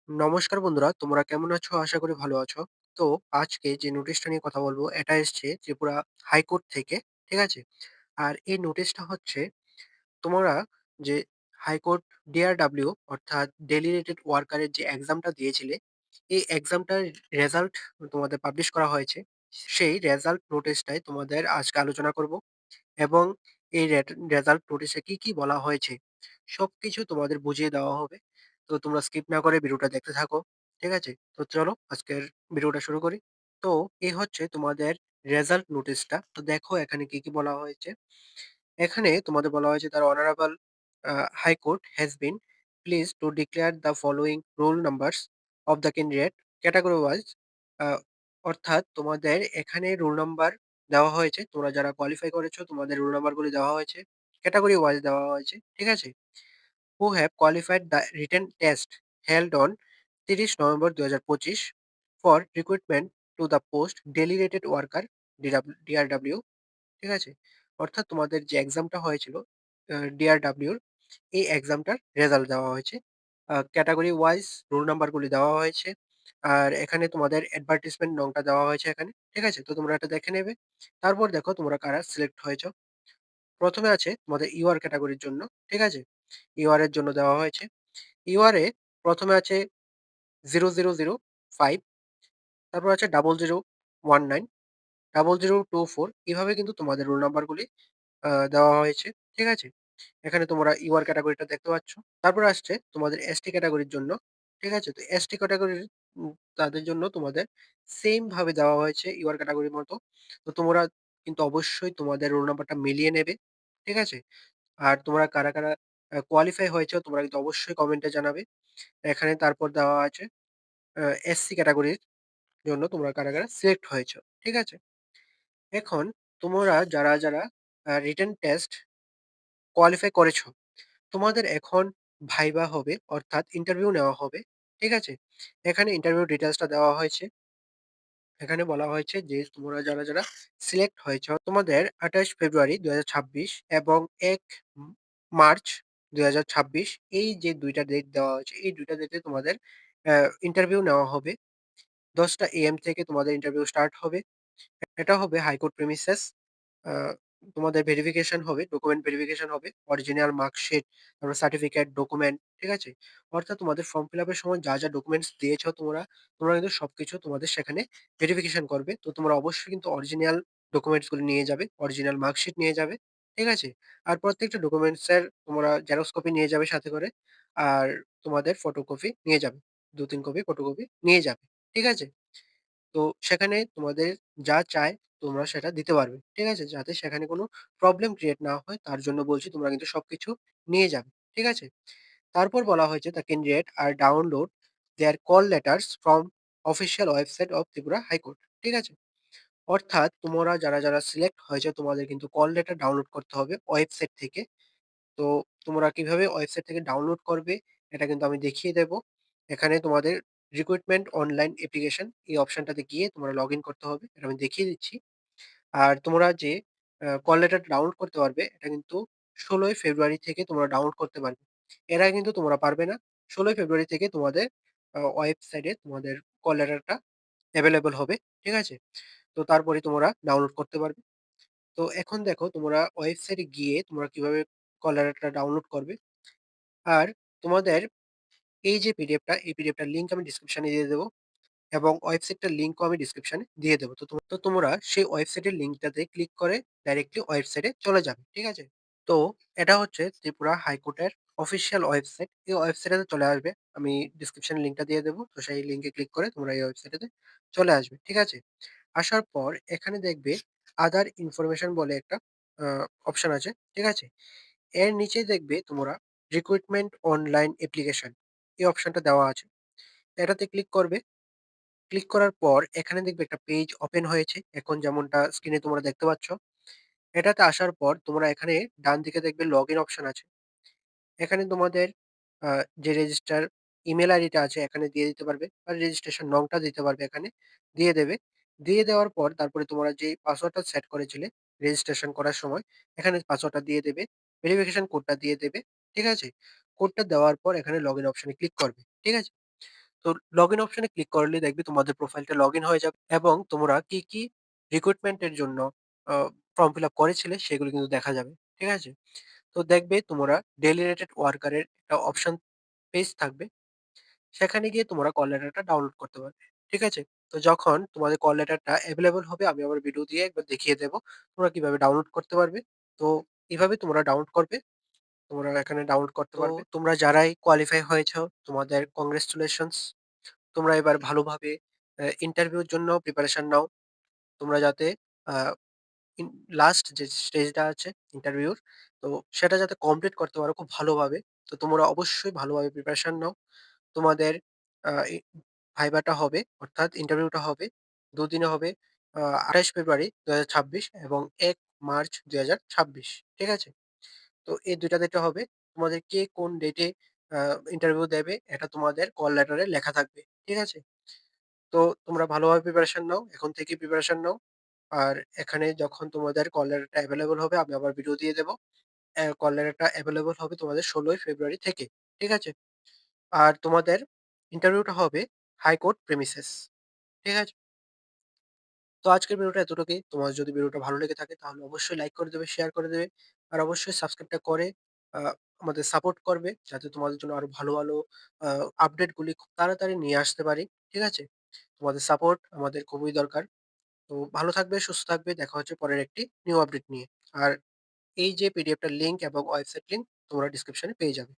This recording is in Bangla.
নমস্কার বন্ধুরা, তোমরা কেমন আছো? আশা করি ভালো আছো। তো আজকে যে নোটিশটা নিয়ে কথা বলবো, এটা এসছে ত্রিপুরা হাইকোর্ট থেকে, ঠিক আছে? আর এই নোটিশটা হচ্ছে তোমরা যে হাইকোর্ট ডিআরডব্লিউ অর্থাৎ ডেলিগেটেড ওয়ার্কারের যে এক্সামটা দিয়েছিলে, এই এক্সামটার রেজাল্ট তোমাদের পাবলিশ করা হয়েছে। সেই রেজাল্ট নোটিশটাই তোমাদের আজকে আলোচনা করব এবং এই রেজাল্ট নোটিশে কি বলা হয়েছে সবকিছু তোমাদের বুঝিয়ে দেওয়া হবে। তো তোমরা স্কিপ না করে ভিডিওটা দেখতে থাকো। ঠিক আছে? তো চলো আজকের ভিডিওটা শুরু করি। তো এই হচ্ছে তোমাদের রেজাল্ট নোটিশটা। তো দেখো এখানে কি বলা হয়েছে। এখানে তোমাদের বলা হয়েছে the honourable high court has been pleased to declare the following roll numbers of the candidate category wise. আ অর্থাৎ তোমাদের এখানে রোল নাম্বার দেওয়া হয়েছে। তোমরা যারা কোয়ালিফাই করেছো তোমাদের রোল নাম্বারগুলি দেওয়া হয়েছে। ক্যাটেগরি ওয়াইজ দেওয়া হয়েছে। ঠিক আছে? who have qualified the written test held on 30 November 2025 for recruitment to the post delegated worker DRW। ঠিক আছে? অর্থাৎ তোমাদের যে এক্সামটা হয়েছিল DRW র, এই এক্সামটার রেজাল্ট দেওয়া হয়েছে। ক্যাটেগরি ওয়াইজ রোল নাম্বারগুলি দেওয়া হয়েছে। আর এখানে তোমাদের অ্যাডভার্টাইজমেন্ট নংটা দেওয়া হয়েছে এখানে। ঠিক আছে? তো তোমরা এটা দেখে নেবে। তারপর দেখো তোমরা কারা সিলেক্ট হয়েছো। ১ম এ আছে তোমাদের ইউআর ক্যাটেগরির জন্য। ঠিক আছে? ইউআর এর জন্য দেওয়া হয়েছে। ইউআর এ ১ম এ আছে ০০০৫, তারপর আছে ০০০19, ০০০24, এভাবে কিন্তু তোমাদের রোল নাম্বারগুলি দেওয়া হয়েছে। ঠিক আছে? এখানে তোমরা ইউআর ক্যাটেগরিটা দেখতে পাচ্ছ। তারপরে আসছে তোমাদের এসটি ক্যাটেগরির জন্য। ঠিক আছে? তো এসটি ক্যাটেগরির তাদের জন্য তোমাদের সেইম ভাবে দেওয়া হয়েছে ইউআর ক্যাটেগরির মতো। তো তোমরা কিন্তু অবশ্যই তোমাদের রোল নাম্বারটা মিলিয়ে নেবে। ঠিক আছে? আর তোমরা কারা কোয়ালিফাই হয়েছো তোমরা কিন্তু অবশ্যই কমেন্টে জানাবে। এখানে তারপর দেওয়া আছে আ এসসি ক্যাটেগরির জন্য তোমরা কারা সিলেক্ট হয়েছো। ঠিক আছে? এখন তোমরা যারা রিটেন টেস্ট কোয়ালিফাই করেছো, তোমাদের এখন ভাইবা হবে অর্থাৎ ইন্টারভিউ নেওয়া হবে। ঠিক আছে? এখানে ইন্টারভিউ ডিটেইলসটা দেওয়া হয়েছে। এখানে বলা হয়েছে যে তোমরা যারা সিলেক্ট হয়েছ তোমাদের ২৮ ফেব্রুয়ারি ২০২৬ এবং ১ মার্চ ২০২৬, এই যে ২ টা ডেট দেওয়া হয়েছে, এই ২ টা ডেটে তোমাদের অ্যা ইন্টারভিউ নেওয়া হবে। ১০টা AM থেকে তোমাদের ইন্টারভিউ স্টার্ট হবে। এটা হবে হাইকোর্ট প্রেমিসেস। আ তোমাদের ভেরিফিকেশন হবে, ডকুমেন্ট ভেরিফিকেশন হবে, অরিজিনাল মার্কশিট, তারপর সার্টিফিকেট, ডকুমেন্ট, ঠিক আছে? অর্থাৎ তোমাদের ফর্ম ফিল-আপ এর সময় যা ডকুমেন্টস দিয়েছ তোমরা কিন্তু সবকিছু তোমাদের সেখানে ভেরিফিকেশন করবে। তো তোমরা অবশ্যই কিন্তু অরিজিনাল ডকুমেন্টস গুলো নিয়ে যাবে, অরিজিনাল মার্কশিট নিয়ে যাবে, ঠিক আছে? আর প্রত্যেকটা ডকুমেন্টস এর তোমরা জেরক্স কপি নিয়ে যাবে সাথে করে। আর তোমাদের ফটোকপি নিয়ে যাবে। ২-৩ কপি ফটোকপি নিয়ে যাবে, ঠিক আছে? তো সেখানে তোমাদের যা চায় তোমরা সেটা দিতে পারবে। ঠিক আছে? যাতে সেখানে কোনো প্রবলেম ক্রিয়েট না হয় তার জন্য বলছি তোমরা কিন্তু সবকিছু নিয়ে যাবে। ঠিক আছে? তারপর বলা হয়েছে the candidate are download their call letters from official website of Tripura high court. ঠিক আছে? অর্থাৎ তোমরা যারা সিলেক্ট হয়েছে তোমাদের কিন্তু কল লেটার ডাউনলোড করতে হবে ওয়েবসাইট থেকে। তো তোমরা কিভাবে ওয়েবসাইট থেকে ডাউনলোড করবে এটা কিন্তু আমি দেখিয়ে দেব। এখানে তোমাদের রিক্রুটমেন্ট অনলাইন অ্যাপ্লিকেশন এই অপশনটাতে গিয়ে তোমরা লগইন করতে হবে। এটা আমি দেখিয়ে দিচ্ছি। আর তোমরা যে কল লেটার ডাউনলোড করতে পারবে এটা কিন্তু ১৬ই ফেব্রুয়ারি থেকে তোমরা ডাউনলোড করতে পারবে। এর আগে কিন্তু তোমরা পারবে না। ১৬ই ফেব্রুয়ারি থেকে তোমাদের ওয়েবসাইটে তোমাদের কল লেটারটা এভেইলেবল হবে। ঠিক আছে? তো তারপরে তোমরা ডাউনলোড করতে পারবে। তো এখন দেখো তোমরা ওয়েবসাইটে গিয়ে তোমরা কিভাবে কল লেটারটা ডাউনলোড করবে। আর তোমাদের এই যে পিডিএফটা, এই পিডিএফটার লিংক আমি ডেসক্রিপশনে দিয়ে দেব এবং ওয়েবসাইটটার লিংকও আমি ডেসক্রিপশনে দিয়ে দেব। তো তোমরা সেই ওয়েবসাইটের লিংকটাতে ক্লিক করে ডাইরেক্টলি ওয়েবসাইটে চলে যাবে। ঠিক আছে? তো এটা হচ্ছে ত্রিপুরা হাইকোর্টের অফিসিয়াল ওয়েবসাইট। এই ওয়েবসাইটে চলে আসবে। আমি ডেসক্রিপশনে লিংকটা দিয়ে দেব। তো সেই লিংকে ক্লিক করে তোমরা এই ওয়েবসাইটেতে চলে আসবে। ঠিক আছে? আসার পর এখানে দেখবে আদার ইনফরমেশন বলে একটা আ অপশন আছে। ঠিক আছে? এর নিচেই দেখবে তোমরা রিক্রুটমেন্ট অনলাইন অ্যাপ্লিকেশন এই অপশনটা দেওয়া আছে। এটাতে ক্লিক করবে। ক্লিক করার পর এখানে দেখবে একটা পেজ ওপেন হয়েছে। এখন যেমনটা স্ক্রিনে তোমরা দেখতে পাচ্ছ। এটাতে আসার পর তোমরা এখানে ডান দিকে দেখবে লগইন অপশন আছে। এখানে তোমাদের আ যে রেজিস্টার ইমেইল আইডিটা আছে এখানে দিয়ে দিতে পারবে। আর রেজিস্ট্রেশন নংটা দিতে পারবে এখানে, দিয়ে দেবে। দিয়ে দেওয়ার পর তারপরে তোমরা যেই পাসওয়ার্ডটা সেট করেছিলে রেজিস্ট্রেশন করার সময়, এখানে পাসওয়ার্ডটা দিয়ে দেবে। ভেরিফিকেশন কোডটা দিয়ে দেবে। ঠিক আছে? কোডটা দেওয়ার পর এখানে লগইন অপশনে ক্লিক করবে। ঠিক আছে? তো লগইন অপশনে ক্লিক করলে দেখবে তোমাদের প্রোফাইলটা লগইন হয়ে যাবে এবং তোমরা কি রিক্রুটমেন্ট এর জন্য আ ফর্ম ফিল আপ করেছিলে সেগুলো কিন্তু দেখা যাবে। ঠিক আছে? তো দেখবে তোমরা ডেইলি রেটেড ওয়ার্কার এর একটা অপশন পেজ থাকবে। সেখানে গিয়ে তোমরা কল লেটারটা ডাউনলোড করতে পারবে। ঠিক আছে? তো যখন তোমাদের কল লেটারটা এভেইলেবল হবে আমি আবার ভিডিও দিয়ে একবার দেখিয়ে দেব। তোমরা কিভাবে ডাউনলোড করতে পারবে। তো এভাবে তোমরা ডাউনলোড করবে। তোমরা এখানে ডাউনলোড করতে পারবে। তোমরা যারাই কোয়ালিফাই হয়েছো তোমাদের কংগ্রেচুলেশনস। তোমরা এবার ভালোভাবে ইন্টারভিউর জন্য প্রিপারেশন নাও। তোমরা যাতে আ ইন লাস্ট যে স্টেজটা আছে ইন্টারভিউর, তো সেটা যাতে কমপ্লিট করতে পারো খুব ভালোভাবে। তো তোমরা অবশ্যই ভালোভাবে প্রিপারেশন নাও। তোমাদের আ ই ভাইভাটা হবে অর্থাৎ ইন্টারভিউটা হবে ২ দিনে হবে ২৮ ফেব্রুয়ারি ২০২৬ এবং ১ মার্চ ২০২৬। ঠিক আছে? তো এই ২ টা ডেটে হবে। তোমাদের কে কোন ডেটে আ ইন্টারভিউ দেবে এটা তোমাদের কল লেটারে লেখা থাকবে। ঠিক আছে? তো তোমরা ভালোভাবে প্রিপারেশন নাও। এখন থেকেই প্রিপারেশন নাও। আর এখানে যখন তোমাদের কল লেটারটা এভেইলেবল হবে আমি আবার ভিডিও দিয়ে দেব। কল লেটারটা এভেইলেবল হবে তোমাদের ১৬ই ফেব্রুয়ারি থেকে। ঠিক আছে? আর তোমাদের ইন্টারভিউটা হবে হাইকোর্ট প্রেমিসেস। ঠিক আছে? তো আজকের ভিডিওটা এতটুকুই। তোমার যদি ভিডিওটা ভালো লেগে থাকে তাহলে অবশ্যই লাইক করে দেবে, শেয়ার করে দেবে। আর অবশ্যই সাবস্ক্রাইবটা করে আ আমাদের সাপোর্ট করবে যাতে তোমাদের জন্য আরো ভালো আ আপডেট গুলি খুব তাড়াতাড়ি নিয়ে আসতে পারি। ঠিক আছে? তোমাদের সাপোর্ট আমাদের খুবই দরকার। তো ভালো থাকবে, সুস্থ থাকবে। দেখা হচ্ছে পরের একটি নিউ আপডেট নিয়ে। আর এই যে পিডিএফটার লিংক এবং ওয়েবসাইট লিংক তোমরা ডেসক্রিপশনে পেয়ে যাবে।